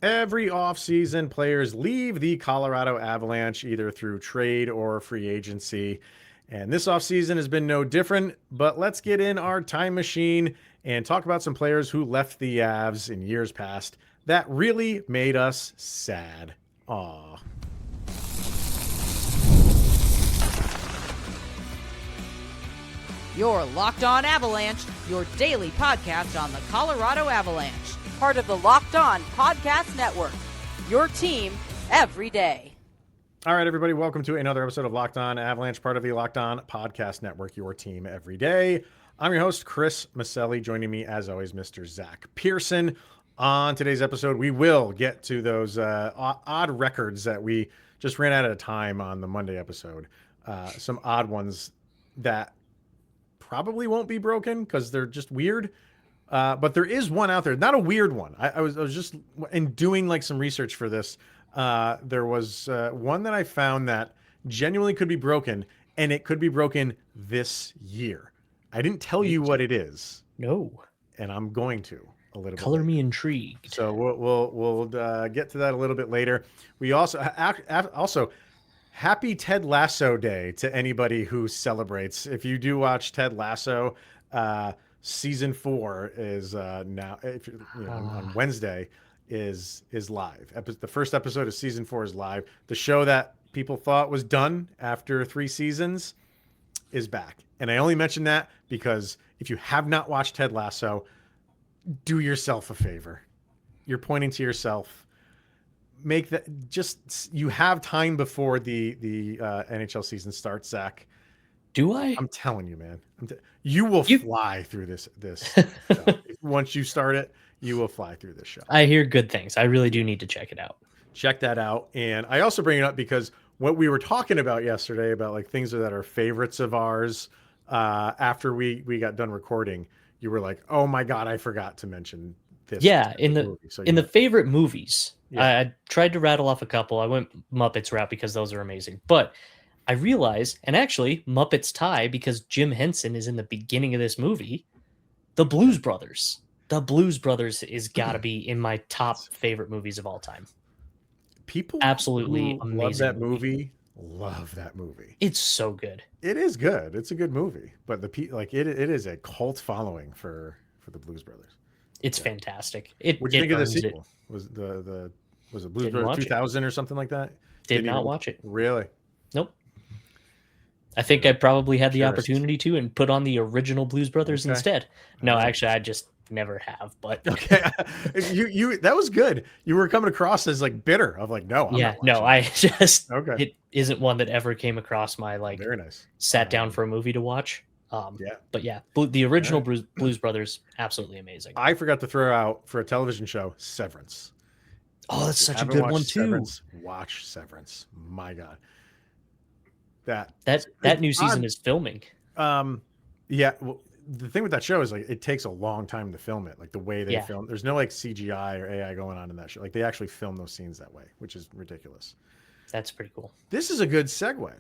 Every offseason, players leave the Colorado Avalanche either through trade or free agency. And this offseason has been no different. But let's get in our time machine and talk about some players who left the Avs in years past that really made us sad. Aw. You're Locked On Avalanche, your daily podcast on the Colorado Avalanche. Part of the Locked On Podcast Network. Your team every day. All right, everybody, welcome to another episode of Locked On Avalanche, part of the Locked On Podcast Network, your team every day. I'm your host, Chris Micieli. Joining me, as always, Mr. Zach Pearson. On today's episode, we will get to those odd records that we just ran out of time on the Monday episode. Some odd ones that probably won't be broken because they're just weird. But there is one out there, not a weird one. I was just in doing like some research for this. There was one that I found that genuinely could be broken, and it could be broken this year. I didn't tell you what it is. No, and I'm going to a little color bit me later. intrigued. So we'll get to that a little bit later. We also happy Ted Lasso Day to anybody who celebrates. If you do watch Ted Lasso, season 4 is now. If on Wednesday is live. The first episode of season 4 is live. The show that people thought was done after 3 seasons is back. And I only mention that because if you have not watched Ted Lasso, do yourself a favor. You're pointing to yourself. Make that you have time before the NHL season starts, Zach. Do I? I'm telling you, man. You will fly through this show. Once you start it, you will fly through this show. I hear good things. I really do need to check it out. Check that out. And I also bring it up because what we were talking about yesterday about like things that are favorites of ours after we got done recording, you were like, "Oh my God, I forgot to mention this." Yeah, in the favorite movies, yeah. I tried to rattle off a couple. I went Muppets route because those are amazing. But I realized, and actually Muppets tie because Jim Henson is in the beginning of this movie, The Blues Brothers. The Blues Brothers is got to be in my top favorite movies of all time. People absolutely amazing. Love that movie. It's so good. It is good. It's a good movie, but it is a cult following for the Blues Brothers. It's fantastic. What do you think of the sequel? Was it Blues Brothers 2000 or something like that? Did not watch it. Really? Nope. I think I probably had the opportunity to and put on the original Blues Brothers instead. No, actually, I just never have. But okay, you that was good. You were coming across as like bitter of like no. I just it isn't one that ever came across my like. Very nice. Sat down for a movie to watch. But yeah, the original Blues Brothers, absolutely amazing. I forgot to throw out for a television show, Severance. Oh, that's such a good one too. Watch Severance. My God. That new season is filming. Yeah. Well, the thing with that show is like it takes a long time to film it. Like the way they film, there's no like CGI or AI going on in that show. Like they actually film those scenes that way, which is ridiculous. That's pretty cool. This is a good segue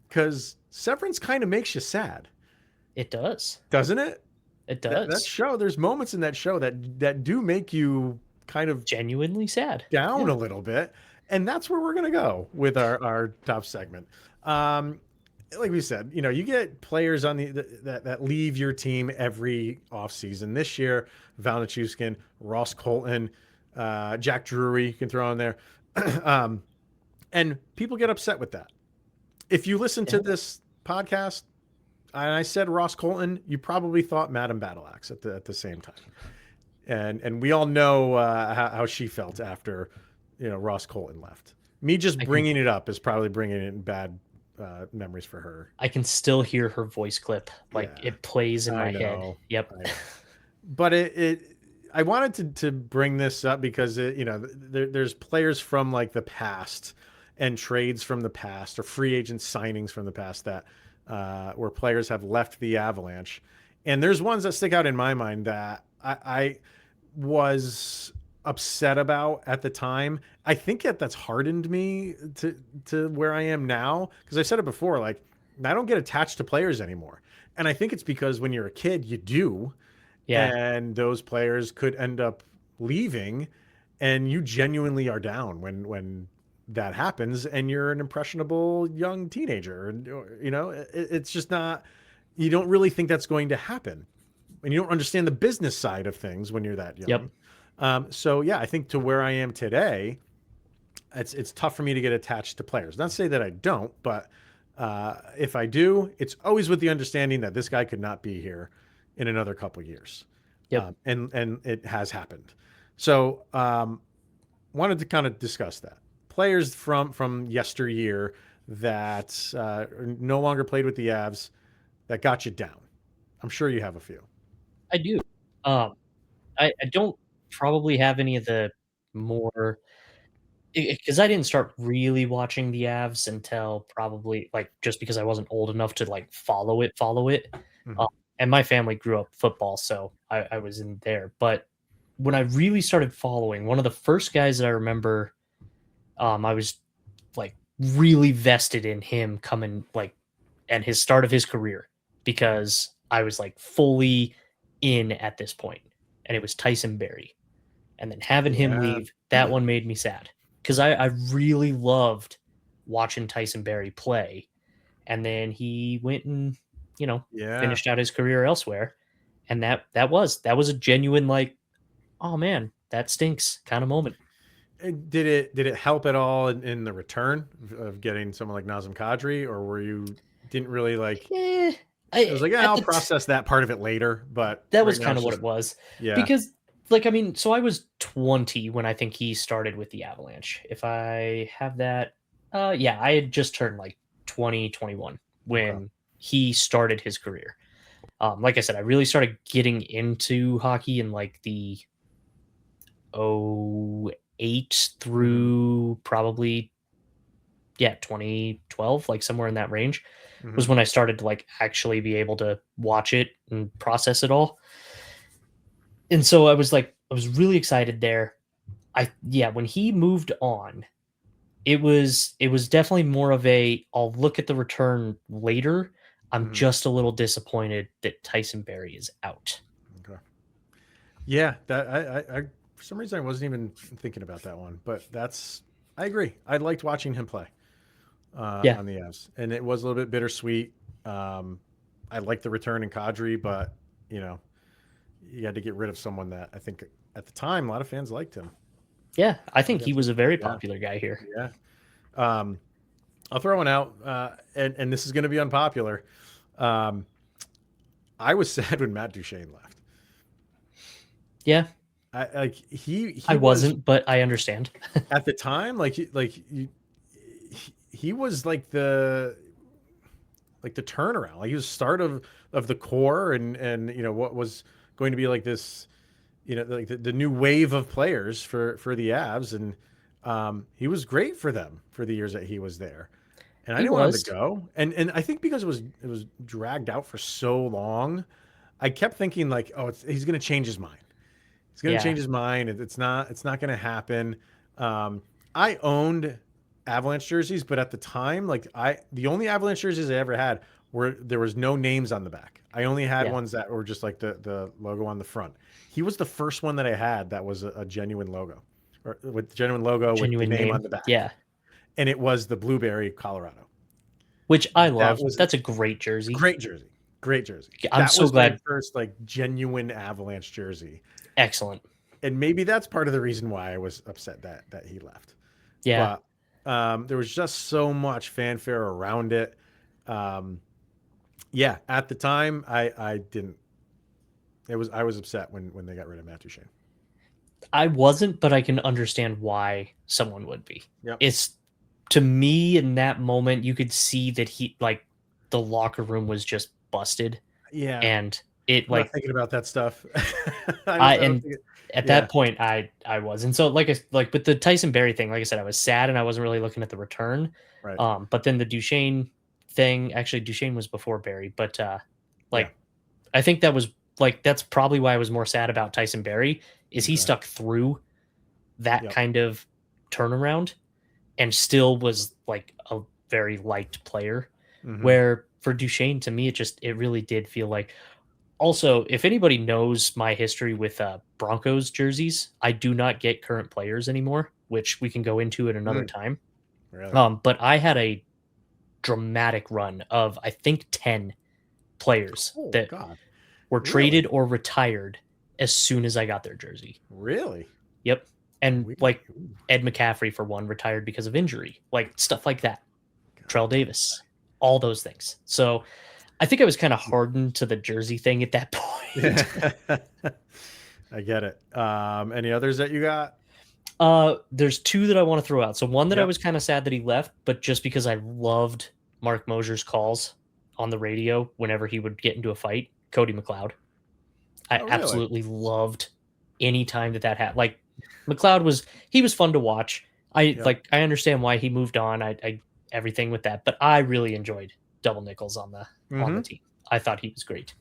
because Severance kind of makes you sad. It does, doesn't it? It does. That show. There's moments in that show that do make you kind of genuinely sad, down a little bit, and that's where we're gonna go with our top segment. Like we said, you get players on that leave your team every offseason. This year, Val Nichushkin, Ross Colton, Jack Drury, you can throw in there. And people get upset with that. If you listen to this podcast, and I said Ross Colton, you probably thought Madame Battleaxe at the same time. And we all know how she felt after, Ross Colton left. Me just bringing it up is probably bringing it in bad memories for her. I can still hear her voice clip. It plays in my head. Yep. But I wanted to bring this up because there's players from like the past and trades from the past or free agent signings from the past that where players have left the Avalanche. And there's ones that stick out in my mind that I was upset about at the time. I think that's hardened me to where I am now. Because I said it before, like I don't get attached to players anymore. And I think it's because when you're a kid, you do. Yeah. And those players could end up leaving. and you genuinely are down when that happens, and you're an impressionable young teenager, and it's just not. You don't really think that's going to happen, and you don't understand the business side of things when you're that Yep. young. So yeah, I think to where I am today, it's tough for me to get attached to players. Not to say that I don't, but if I do, it's always with the understanding that this guy could not be here in another couple years. Yep. And it has happened. So wanted to kind of discuss that. Players from yesteryear that no longer played with the Avs that got you down. I'm sure you have a few. I do. I don't probably have any of the more because I didn't start really watching the Avs until probably like just because I wasn't old enough to like follow it. Mhm. And my family grew up football, so I was in there. But when I really started following, one of the first guys that I remember, I was like really vested in him coming like and his start of his career because I was like fully in at this point, and it was Tyson Barrie. And then having him Yeah. leave, that one made me sad because I really loved watching Tyson Barrie play. And then he went and, Yeah. finished out his career elsewhere. And that was a genuine like, oh man, that stinks kind of moment. Did it help at all in the return of getting someone like Nazem Kadri, or were you didn't really like? Eh, It was like, yeah, at I'll the process that part of it later, but that right was now kind it's of what just it was. yeah. Because like I mean, so I was 20 when I think he started with the Avalanche. If I have that yeah, I had just turned like 20, 21 when Okay. he started his career. Like I said, I really started getting into hockey in like the 08 through probably 2012, like somewhere in that range was Mhm. when I started to like actually be able to watch it and process it all. And so I was really excited there. When he moved on, it was definitely more of a I'll look at the return later. I'm Mhm. just a little disappointed that Tyson Barrie is out. Okay. Yeah, that I for some reason I wasn't even thinking about that one, but I agree. I liked watching him play Yeah. on the Avs, and it was a little bit bittersweet. I liked the return in Kadri, but you know, you had to get rid of someone that I think at the time a lot of fans liked him. Yeah, I think he Against was a very yeah, popular guy here. yeah. Um, I'll throw one out, and this is going to be unpopular. Um, I was sad when Matt Duchene left. Yeah, I like he I was wasn't, but I understand. at the time he was like the turnaround. Like he was start of the core, and what was going to be like this, like the new wave of players for the Avs, and he was great for them for the years that he was there. And I He didn't want him to was. go. And I think because it was dragged out for so long, I kept thinking like, oh, he's going to change his mind. He's going to Yeah. change his mind. It's not going to happen. I owned Avalanche jerseys, but at the time, like the only Avalanche jerseys I ever had were there was no names on the back. I only had Yeah. ones that were just like the logo on the front. He was the first one that I had that was a genuine logo, or with genuine logo with the Genuine name on name. the back, Yeah. and it was the Blueberry, Colorado. Which I That love. was That's a great jersey. great jersey, great jersey. I'm That so was my glad. first like genuine Avalanche jersey, Excellent. and maybe that's part of the reason why I was upset that he left. Yeah. But there was just so much fanfare around it. Yeah, at the time, I didn't. I was upset when they got rid of Matt Duchene. I wasn't, but I can understand why someone would be. Yep. It's to me in that moment, you could see that he like the locker room was just busted, Yeah, and it I'm not like thinking about that stuff. I I don't and think it, at yeah, that point I was, and so like with the Tyson Barrie thing, like I said, I was sad and I wasn't really looking at the return. right. But then the Duchene thing, actually Duchene was before Barrie, but Yeah. like I think that was like that's probably why I was more sad about Tyson Barrie is he Okay. stuck through that Yep. kind of turnaround and still was like a very liked player. Mhm. Where for Duchene, to me, it really did feel like, Also, if anybody knows my history with Broncos jerseys, I do not get current players anymore, which we can go into at another time. Really? But I had a dramatic run of, I think, 10 players Oh, that God. were Really? traded or retired as soon as I got their jersey. Really? Yep. And Weird. like Ed McCaffrey, for one, retired because of injury, like stuff like that. Trell Davis, all those things. So I think I was kind of hardened to the jersey thing at that point. I get it. Any others that you got? There's two that I want to throw out. So one that I Yep. was kind of sad that he left, but just because I loved Mark Mosier's calls on the radio whenever he would get into a fight, Cody McLeod. I Oh, really? absolutely loved any time that happened. Like McLeod was fun to watch. I understand why he moved on. I everything with that, but I really enjoyed Double Nickels on the team. I thought he was great.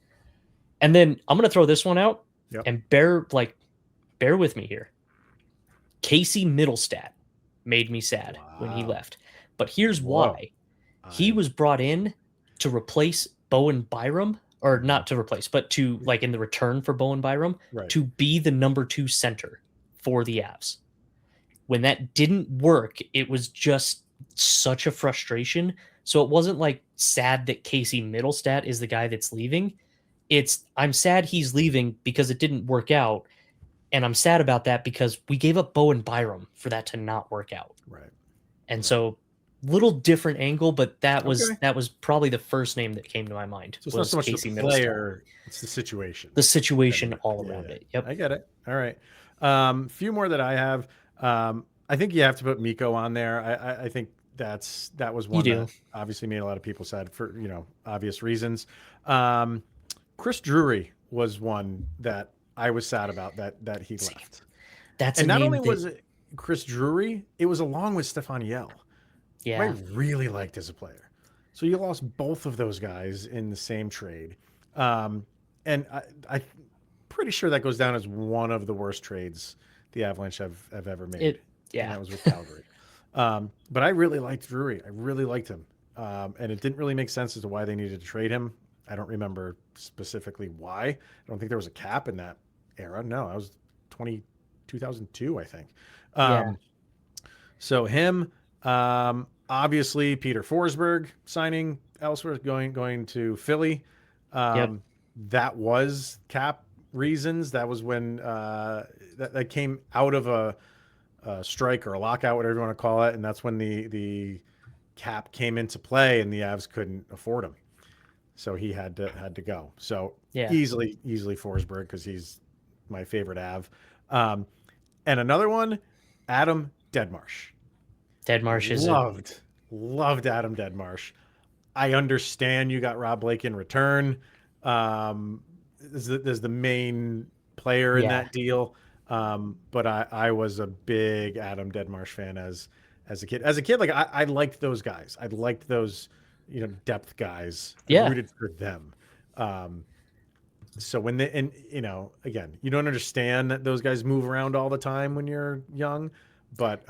And then I'm gonna throw this one out and bear with me here. Casey Middlestat made me sad when he left. But here's why. He was brought in to replace Bowen Byram, or not to replace, but to like in the return for Bowen Byram to be the number 2 center for the Avs. When that didn't work, it was just such a frustration. So it wasn't like sad that Casey Middlestat is the guy that's leaving. I'm sad he's leaving because it didn't work out. And I'm sad about that because we gave up Bowen Byram for that to not work out. Right. And so little different angle, but that was probably the first name that came to my mind. So it's not so much Casey the player, it's the situation. The situation all around it. Yep. I get it. All right. Few more that I have. I think you have to put Mikko on there. I think that was one that obviously made a lot of people sad for, obvious reasons. Chris Drury was one that I was sad about that he left. That's and not only was it Chris Drury, it was along with Stefan Yell. Yeah. I really liked as a player. So you lost both of those guys in the same trade. And I'm pretty sure that goes down as one of the worst trades the Avalanche have ever made. And that was with Calgary. But I really liked Drury. I really liked him. And it didn't really make sense as to why they needed to trade him. I don't remember specifically why. I don't think there was a cap in that era. No, I was 2002, I think. So him, obviously Peter Forsberg signing elsewhere, going to Philly. That was cap reasons. That was when that came out of a strike or a lockout, whatever you want to call it, and that's when the cap came into play, and the Avs couldn't afford him, so he had to go. So easily Forsberg, because he's my favorite Av. And another one, Adam Deadmarsh. Deadmarsh is loved Adam Deadmarsh. I understand you got Rob Blake in return. There's the main player in that deal. But I was a big Adam Deadmarsh fan as a kid. As a kid, like I liked those guys. I liked those, depth guys. I rooted for them. So when again, you don't understand that those guys move around all the time when you're young, but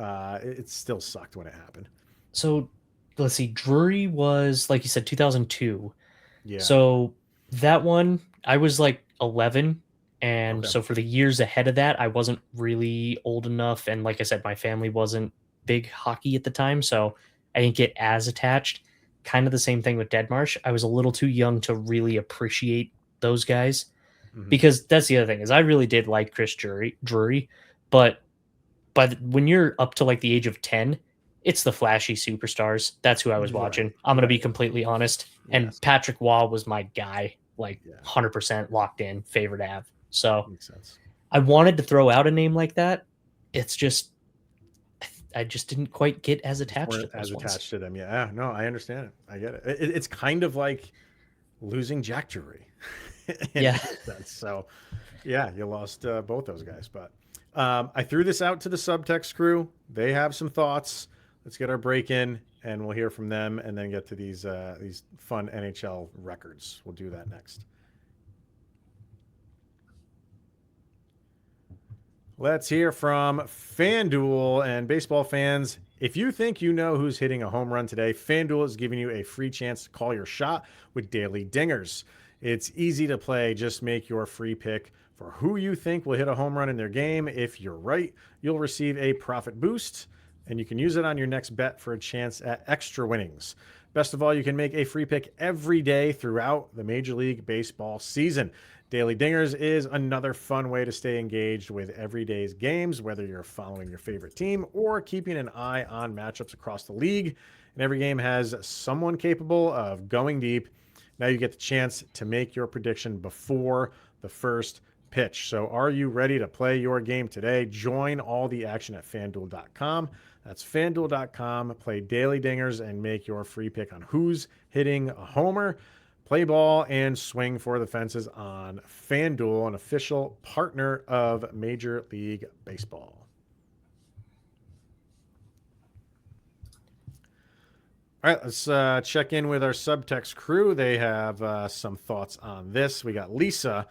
it still sucked when it happened. So let's see, Drury was, like you said, 2002. Yeah. So that one, I was like 11. And so for the years ahead of that, I wasn't really old enough. And like I said, my family wasn't big hockey at the time, so I didn't get as attached. Kind of the same thing with Deadmarsh. I was a little too young to really appreciate those guys, because that's the other thing, is I really did like Chris Drury, but when you're up to like the age of 10, it's the flashy superstars. That's who I was watching. I'm going to be completely honest. And Patrick Waugh was my guy, like 100% locked in, favorite Av. So makes sense. I wanted to throw out a name like that. It's just, I just didn't quite get as attached to them. Yeah, no, I understand it. I get it. It's kind of like losing Jack Drury. So you lost both those guys. But I threw this out to the Subtext crew. They have some thoughts. Let's get our break in, and we'll hear from them, and then get to these fun NHL records. We'll do that next. Let's hear from FanDuel. And baseball fans, if you think you know who's hitting a home run today, FanDuel is giving you a free chance to call your shot with daily dingers. It's easy to play. Just make your free pick for who you think will hit a home run in their game. If you're right, you'll receive a profit boost, and you can use it on your next bet for a chance at extra winnings. Best of all, you can make a free pick every day throughout the Major League Baseball season. Daily Dingers is another fun way to stay engaged with everyday's games, whether you're following your favorite team or keeping an eye on matchups across the league. And every game has someone capable of going deep. Now you get the chance to make your prediction before the first pitch. So are you ready to play your game today? Join all the action at fanduel.com. That's fanduel.com. Play Daily Dingers and make your free pick on who's hitting a homer. Play ball and swing for the fences on FanDuel, an official partner of Major League Baseball. All right, let's check in with our subtext crew. They have some thoughts on this. We got Lisa.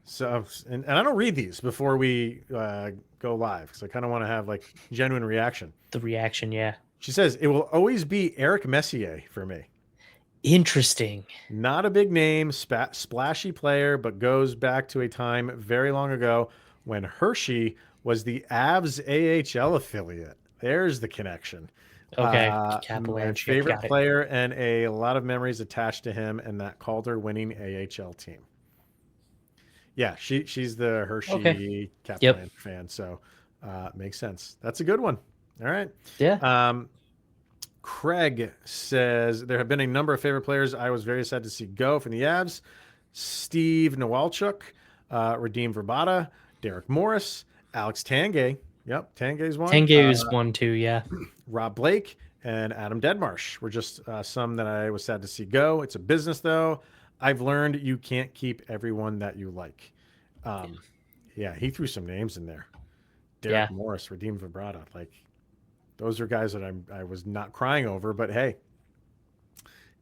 So, and I don't read these before we go live because I kind of want to have like genuine reaction. The reaction, yeah. She says, it will always be Eric Messier for me. Interesting. Not a big name, splashy player, but goes back to a time very long ago when Hershey was the Avs AHL affiliate. There's the connection. Okay, My favorite player and a lot of memories attached to him and that Calder winning AHL team. Yeah, she's the Hershey Captain fan, so makes sense. That's a good one. All right. Yeah. Craig says there have been a number of favorite players I was very sad to see go from the Avs. Steve Nowalchuk, Radim Verbata, Derek Morris, Alex Tanguay. Yep, Tanguay's one. Tanguay is one too, yeah. Rob Blake and Adam Deadmarsh were just some that I was sad to see go. It's a business, though. I've learned you can't keep everyone that you like. Yeah, he threw some names in there. Derek Morris, Radim Verbata, like those are guys that I was not crying over, but hey,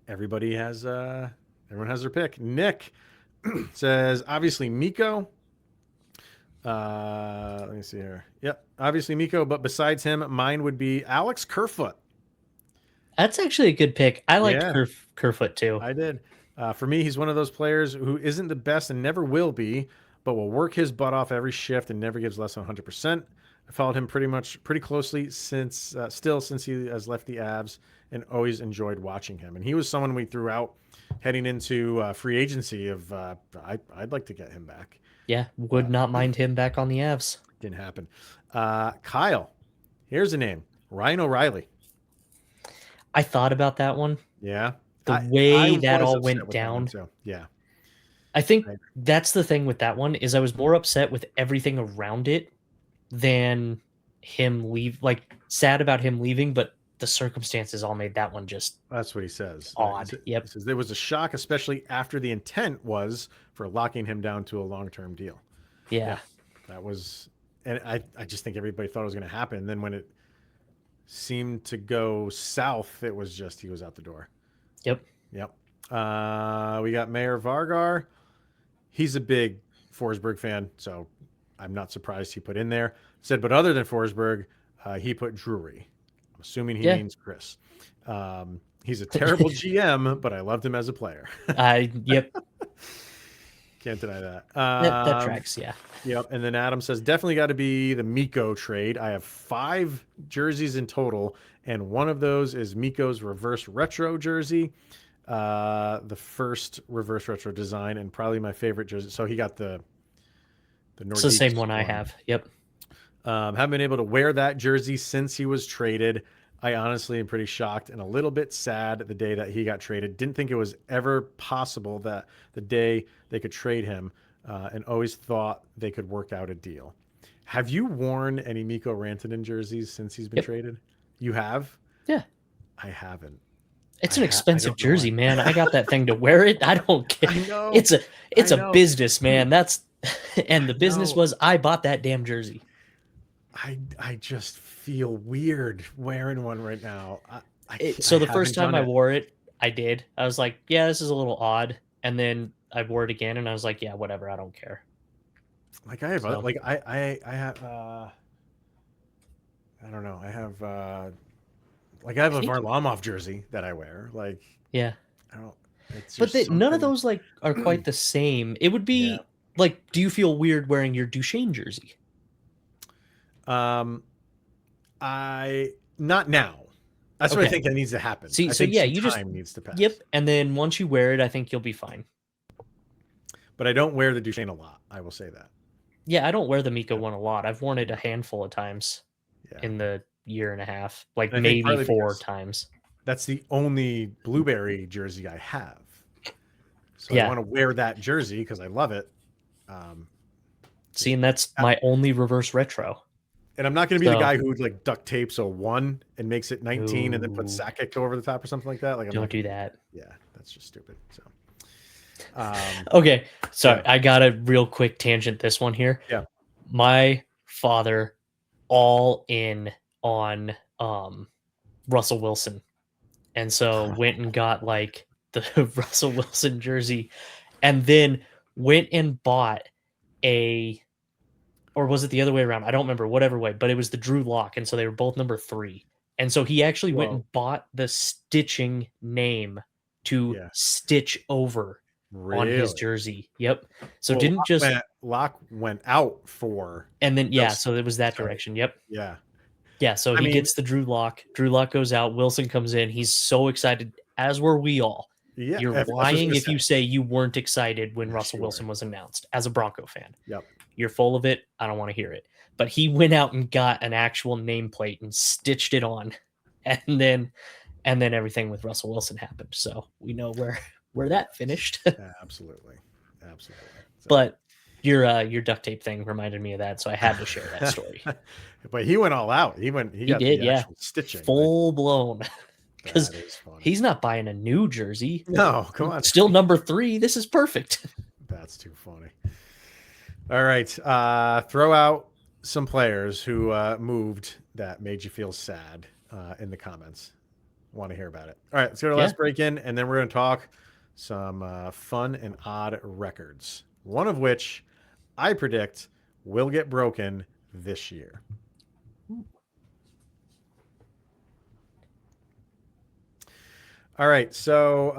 everyone has their pick. Nick says obviously Mikko. Let me see here. Yep, obviously Mikko, but besides him, mine would be Alex Kerfoot. That's actually a good pick. I liked Kerfoot too. I did. For me, he's one of those players who isn't the best and never will be, but will work his butt off every shift and never gives less than 100%. I followed him pretty closely since he has left the Avs and always enjoyed watching him. And he was someone we threw out heading into free agency of I'd like to get him back. Yeah, would not mind him back on the Avs. Didn't happen. Kyle, here's a name, Ryan O'Reilly. I thought about that one. Yeah. The way that all went down. Yeah. I think that's the thing with that one is I was more upset with everything around it than him sad about him leaving, but the circumstances all made that one just that's what he says. Odd. Yep. He says there was a shock, especially after the intent was for locking him down to a long-term deal. Yeah. That was, and I just think everybody thought it was going to happen. And then when it seemed to go south, it was just he was out the door. Yep. We got Mayor Vargar. He's a big Forsberg fan, so I'm not surprised he put in there. Said, but other than Forsberg, he put Drury. I'm assuming he means Chris. He's a terrible GM, but I loved him as a player. Yep. Can't deny that. That tracks, yeah. Yep. And then Adam says, definitely got to be the Mikko trade. I have 5 jerseys in total, and one of those is Mikko's reverse retro jersey. The first reverse retro design and probably my favorite jersey. So he got the Nordiques. It's the same one I have. Yep. Haven't been able to wear that jersey since he was traded. I honestly am pretty shocked and a little bit sad the day that he got traded. Didn't think it was ever possible that the day they could trade him, and always thought they could work out a deal. Have you worn any Mikko Rantanen jerseys since he's been traded? You have? Yeah. I haven't. It's an expensive jersey, man. I got that thing to wear it. I don't care. I know. It's a business, man. And the business was I bought that damn jersey. I just feel weird wearing one right now. So the first time I wore it, I did. I was like, yeah, this is a little odd. And then I wore it again and I was like, yeah, whatever. I don't care. Like I have, I have, I don't know. I have a Varlamov jersey that I wear. Like, yeah, I don't. But none of those like are quite the same. It would be like, do you feel weird wearing your Duchene jersey? Not now. That's what I think that needs to happen. See, I so think yeah, you just needs to pass. Yep, and then once you wear it, I think you'll be fine. But I don't wear the Duchene a lot. I will say that. Yeah, I don't wear the Mika one a lot. I've worn it a handful of times in the year and a half, like maybe 4 times. That's the only blueberry jersey I have. So I want to wear that jersey because I love it. See, and that's my only reverse retro. And I'm not going to be the guy who like duct tapes a 1 and makes it 19 and then puts Sakic over the top or something like that. Like, don't do that. Yeah, that's just stupid. So, okay, sorry, I got a real quick tangent. This one here. Yeah, my father, all in on Russell Wilson, and so went and got like the Russell Wilson jersey, and then went and bought or was it the other way around? I don't remember, whatever way, but it was the Drew Lock. And so they were both number 3. And so he actually went and bought the stitching name to stitch over on his jersey. Yep. So Lock went out for. And then, so it was that direction. Yep. Yeah. Yeah. So he gets the Drew Lock. Drew Lock goes out. Wilson comes in. He's so excited, as were we all. Yeah, you're lying if you say you weren't excited when Russell Wilson was announced as a Bronco fan. Yep. You're full of it. I don't want to hear it. But he went out and got an actual nameplate and stitched it on. And then everything with Russell Wilson happened. So we know where that finished. Absolutely. So. But your duct tape thing reminded me of that, so I had to share that story. But he went all out. He got the actual stitching. Full blown. Because he's not buying a new jersey. No, come on. Still number 3. This is perfect. That's too funny. All right. Throw out some players who moved that made you feel sad in the comments. Want to hear about it. All right. Let's go to the last break in, and then we're going to talk some fun and odd records. One of which I predict will get broken this year. All right, so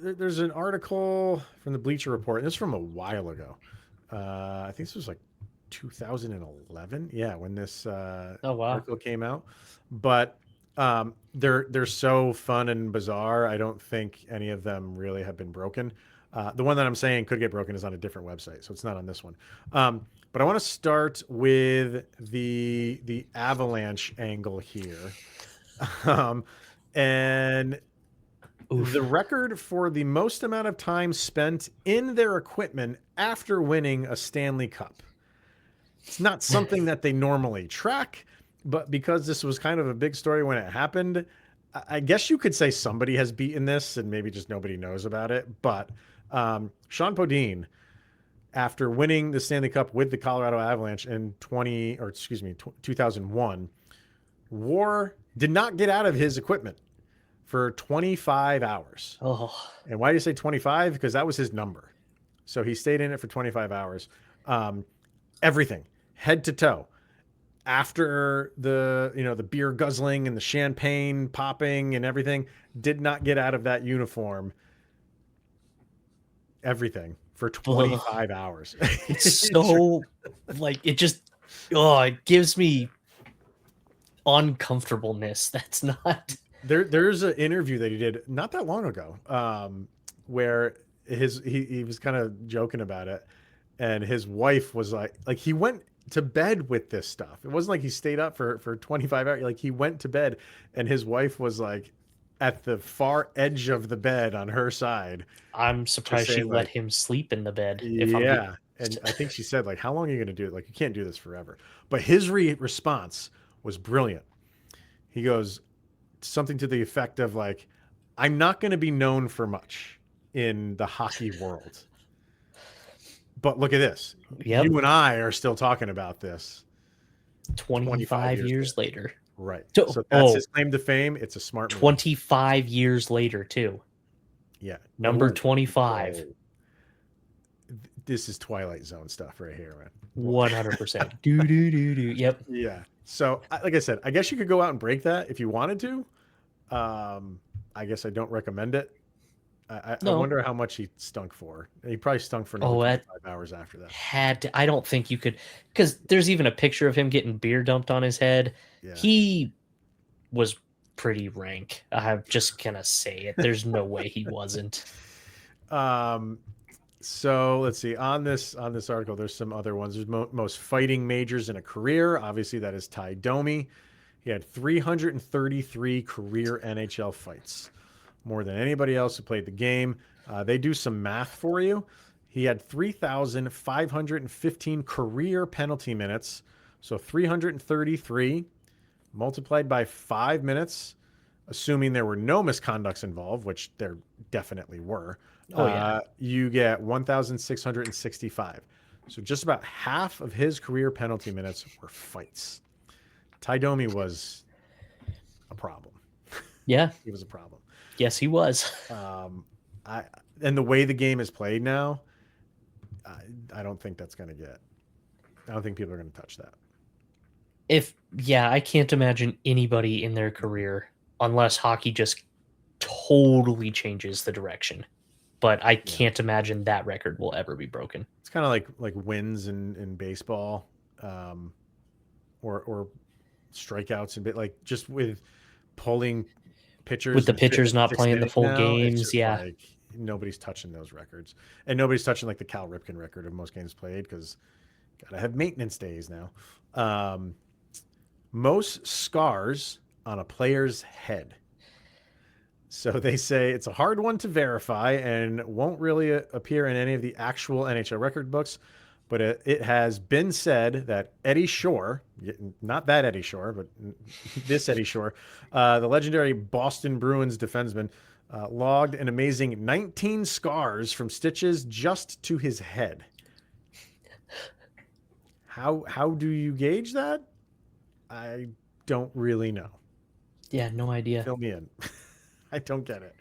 there's an article from the Bleacher Report, and this is from a while ago. I think this was like 2011. Yeah, when this article came out. But they're so fun and bizarre. I don't think any of them really have been broken. The one that I'm saying could get broken is on a different website, so it's not on this one. But I want to start with the Avalanche angle here. And the record for the most amount of time spent in their equipment after winning a Stanley Cup. It's not something that they normally track, but because this was kind of a big story when it happened, I guess you could say somebody has beaten this and maybe just nobody knows about it. But Sjhon Podien, after winning the Stanley Cup with the Colorado Avalanche in 2001, did not get out of his equipment for 25 hours. Oh. And why do you say 25? Because that was his number. So he stayed in it for 25 hours. Everything, head to toe. After the beer guzzling and the champagne popping and everything, did not get out of that uniform. Everything for 25 hours. It's so like it gives me uncomfortableness. That's not. There's an interview that he did not that long ago, where he was kind of joking about it, and his wife was like he went to bed with this stuff. It wasn't like he stayed up for 25 hours. Like he went to bed, and his wife was like at the far edge of the bed on her side. I'm surprised she let him sleep in the bed. And I think she said, like, how long are you going to do it? Like, you can't do this forever. But his response was brilliant. He goes something to the effect of like, I'm not going to be known for much in the hockey world. But look at this. Yep. You and I are still talking about this 25 years later. Right. So that's his claim to fame. It's a smart 25 years later, too. Yeah. Number 25. This is Twilight Zone stuff right here, man. 100%. Do. Yep. Yeah. So, like I said, I guess you could go out and break that if you wanted to. I guess I don't recommend it. I No. wonder how much he stunk for. He probably stunk for another 25 hours after that. Had to, I don't think you could, because there's even a picture of him getting beer dumped on his head. Yeah. He was pretty rank. I'm just gonna say it. There's no way he wasn't. So let's see. On this article, there's some other ones. There's most fighting majors in a career. Obviously, that is Tie Domi. He had 333 career NHL fights, more than anybody else who played the game. They do some math for you. He had 3,515 career penalty minutes. So 333 multiplied by 5 minutes, assuming there were no misconducts involved, which there definitely were. Oh, yeah. You get 1,665. So just about half of his career penalty minutes were fights. Tie Domi was a problem. Yeah. He was a problem. Yes, he was. And the way the game is played now, I don't think that's going to get. I don't think people are going to touch that. I can't imagine anybody in their career, unless hockey just totally changes the direction. But I can't imagine that record will ever be broken. It's kind of like wins in baseball, or strikeouts and like just with pulling pitchers with the pitchers not playing the full now, games. Yeah, like nobody's touching those records, and nobody's touching like the Cal Ripken record of most games played because gotta have maintenance days now. Most scars on a player's head. So they say it's a hard one to verify and won't really appear in any of the actual NHL record books, but it has been said that Eddie Shore, not that Eddie Shore, but this Eddie Shore, the legendary Boston Bruins defenseman, logged an amazing 19 scars from stitches just to his head. How do you gauge that? I don't really know. Yeah, no idea. Fill me in. I don't get it.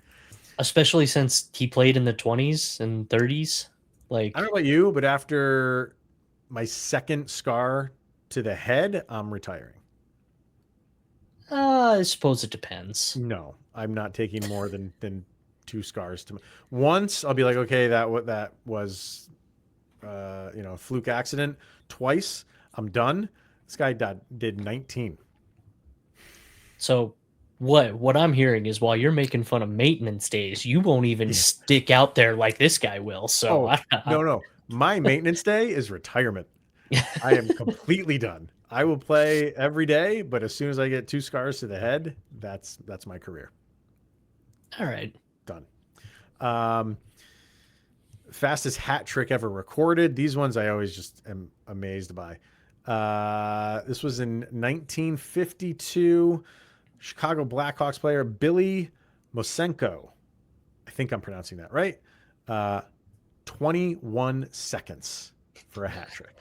Especially since he played in the 20s and 30s. Like, I don't know about you, but after my second scar to the head, I'm retiring. I suppose it depends. No, I'm not taking more than 2 scars to once. I'll be like, okay, that was a fluke accident. Twice, I'm done. This guy did 19. So what I'm hearing is while you're making fun of maintenance days, you won't even stick out there like this guy will. So no. My maintenance day is retirement. I am completely done. I will play every day, but as soon as I get 2 scars to the head, that's my career. All right. Done. Fastest hat trick ever recorded. These ones I always just am amazed by. This was in 1952. Chicago Blackhawks player Billy Mosenko. I think I'm pronouncing that right. 21 seconds for a hat trick.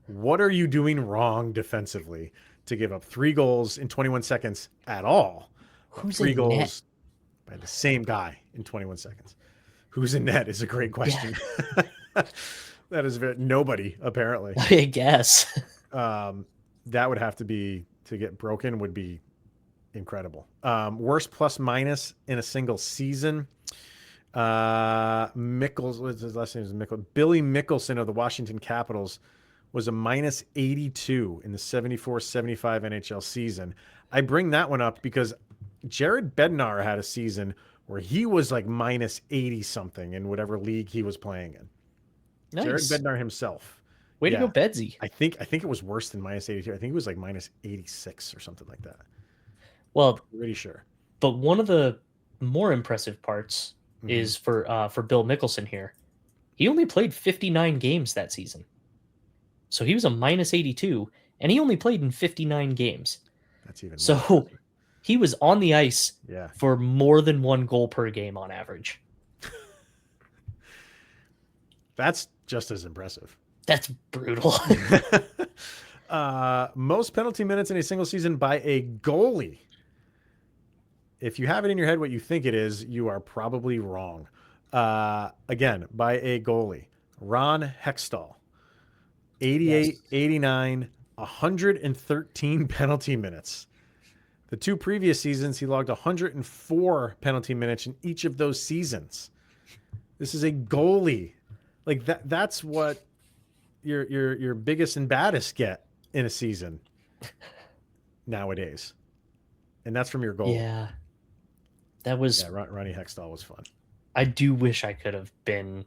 What are you doing wrong defensively to give up 3 goals in 21 seconds at all? Who's 3 in goals net? by the same guy in 21 seconds. Who's in net is a great question. Yeah. That is nobody, apparently. I guess. That would have to get broken would be incredible. Worst plus minus in a single season. What's his last name? Is Mickles. Billy Mickelson of the Washington Capitals was a minus 82 in the 74-75 NHL season. I bring that one up because Jared Bednar had a season where he was like minus 80 something in whatever league he was playing in. Nice. Jared Bednar himself. Way to go, Bedsy. I think it was worse than minus 82. I think it was like minus 86 or something like that. Well, I'm pretty sure. But one of the more impressive parts is for Bill Mickelson here. He only played 59 games that season. So he was a minus 82, and he only played in 59 games. That's even so more. He was on the ice Yeah. for more than 1 goal per game on average. That's just as impressive. That's brutal. Most penalty minutes in a single season by a goalie. If you have it in your head what you think it is, you are probably wrong. Again, by a goalie. Ron Hextall. 88, yes. 89, 113 penalty minutes. The 2 previous seasons, he logged 104 penalty minutes in each of those seasons. This is a goalie. Like that's what your biggest and baddest get in a season nowadays. And that's from your goalie. Yeah. That was Ronnie Hextall was fun. I do wish I could have been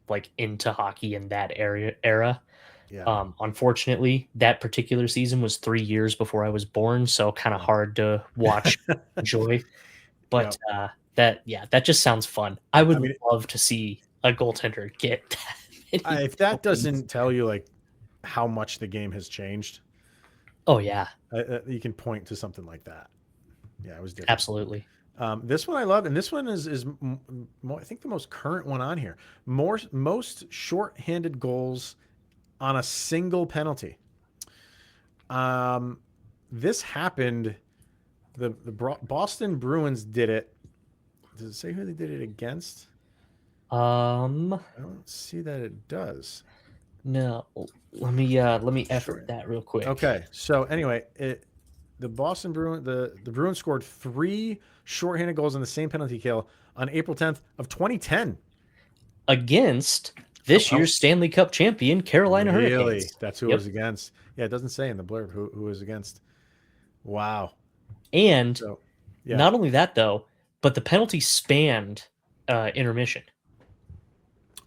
like into hockey in that era. Yeah. Unfortunately, that particular season was 3 years before I was born, so kind of hard to watch, enjoy. But that just sounds fun. I would love to see a goaltender get that. If that doesn't tell you like how much the game has changed. Oh yeah, you can point to something like that. Yeah, it was different. Absolutely. This one I love, and this one is I think the most current one on here. Most short-handed goals on a single penalty. This happened. The Boston Bruins did it. Does it say who they did it against? I don't see that it does. No. Let me effort that real quick. Okay. So anyway, the Boston Bruins, the Bruins scored 3 shorthanded goals on the same penalty kill on April 10th of 2010 against this year's Stanley Cup champion Carolina Hurricanes. Really? That's who it was against. Yeah, it doesn't say in the blurb who it was against. Wow. And not only that though, but the penalty spanned intermission.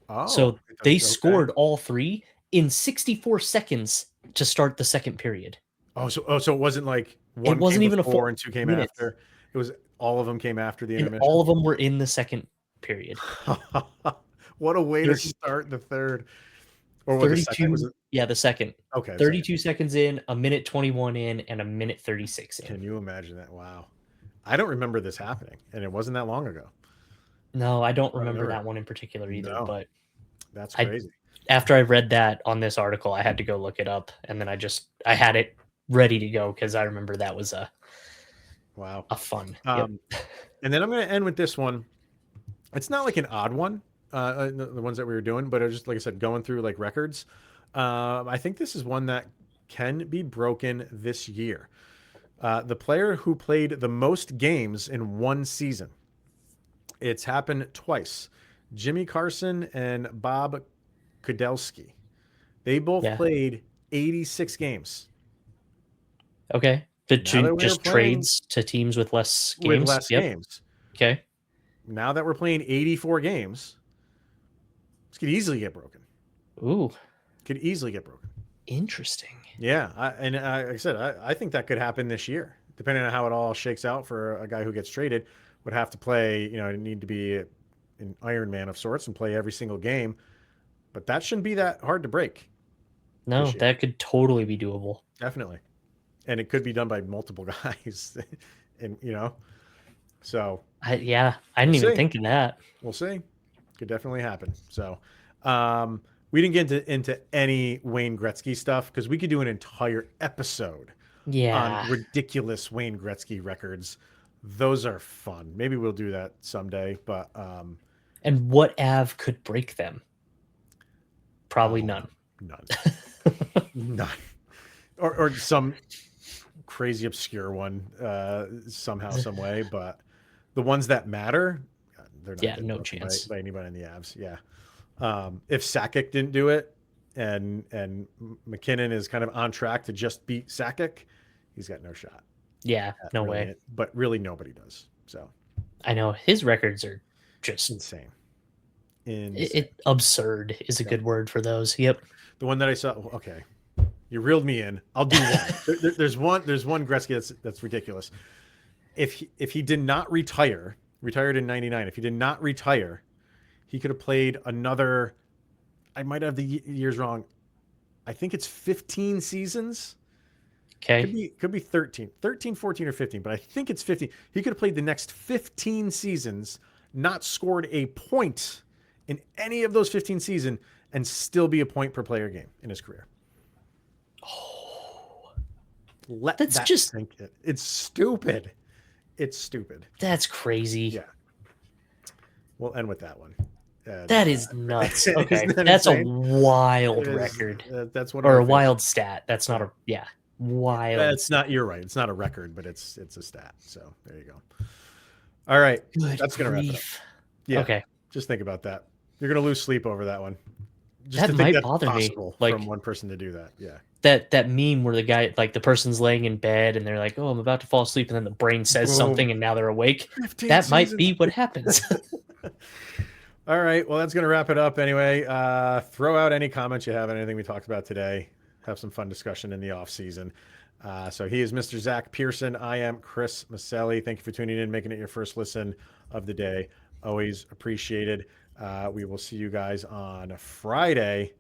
Oh, so they scored all 3 in 64 seconds to start the second period. Oh, so it wasn't like one. It wasn't even a 4 and 2 came after. It was all of them came after the intermission. And all of them were in the second period. What a way to start the third. Or was 32, the second? Was it? Yeah, the second. Okay. 32 seconds in, a minute 21 in, and a minute 36 in. Can you imagine that? Wow. I don't remember this happening, and it wasn't that long ago. No, I don't remember that one in particular either. No. But that's crazy. After I read that on this article, I had to go look it up, and then I had it ready to go because I remember that was a fun. And then I'm going to end with this one. It's not like an odd one, the ones that we were doing, but it was just, like I said, going through like records. I think this is one that can be broken this year. The player who played the most games in one season. It's happened twice. Jimmy Carson and Bob Kudelski. They both played 86 games. Okay. Just trades to teams with less games? With less games. Okay. Now that we're playing 84 games, this could easily get broken. Ooh. Could easily get broken. Interesting. Yeah. Like I said, I think that could happen this year, depending on how it all shakes out for a guy who gets traded. Would have to play, need to be an Iron Man of sorts and play every single game. But that shouldn't be that hard to break. No, that could totally be doable. Definitely. And it could be done by multiple guys. And, so. I didn't even think of that. We'll see. Could definitely happen. So we didn't get into any Wayne Gretzky stuff because we could do an entire episode on ridiculous Wayne Gretzky records. Those are fun. Maybe we'll do that someday. But and what Av could break them? Probably none. None. Or some crazy obscure one somehow, some way. But the ones that matter, they're not no chance by anybody in the Avs. Yeah. If Sakic didn't do it, and McKinnon is kind of on track to just beat Sakic, he's got no shot. Yeah, no way. But really, nobody does. So I know his records are just insane. Absurd is a good word for those. Yep. The one that I saw. Okay, you reeled me in. I'll do one. There's one Gretzky that's ridiculous. If he did not retired in '99. If he did not retire, he could have played another. I might have the years wrong. I think it's 15 seasons. Okay. Could be 13, 14, or 15, but I think it's 15. He could have played the next 15 seasons, not scored a point in any of those 15 seasons, and still be a point per player game in his career. Oh, that's just think it. It's stupid. It's stupid. That's crazy. Yeah. We'll end with that one. That is nuts. Okay, that's insane? A wild record. That's what, or a wild stat. That's not a wild. That's not. You're right. It's not a record, but it's a stat. So there you go. All right, that's gonna wrap it up. Yeah. Okay. Just think about that. You're gonna lose sleep over that one. Just That to think might that's bother me, possible like- from one person to do that. Yeah. That meme where the guy, like the person's laying in bed and they're like, "Oh, I'm about to fall asleep," and then the brain says Boom. something and now they're awake. 15 That might seasons. be what happens. All right. Well, that's going to wrap it up anyway. Throw out any comments you have on anything we talked about today. Have some fun discussion in the off season. So he is Mr. Zach Pearson. I am Chris Micieli. Thank you for tuning in, making it your first listen of the day. Always appreciated. We will see you guys on Friday.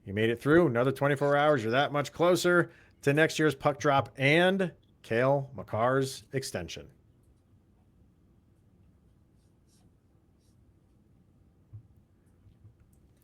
You made it through another 24 hours. You're that much closer to next year's puck drop and Cale Makar's extension.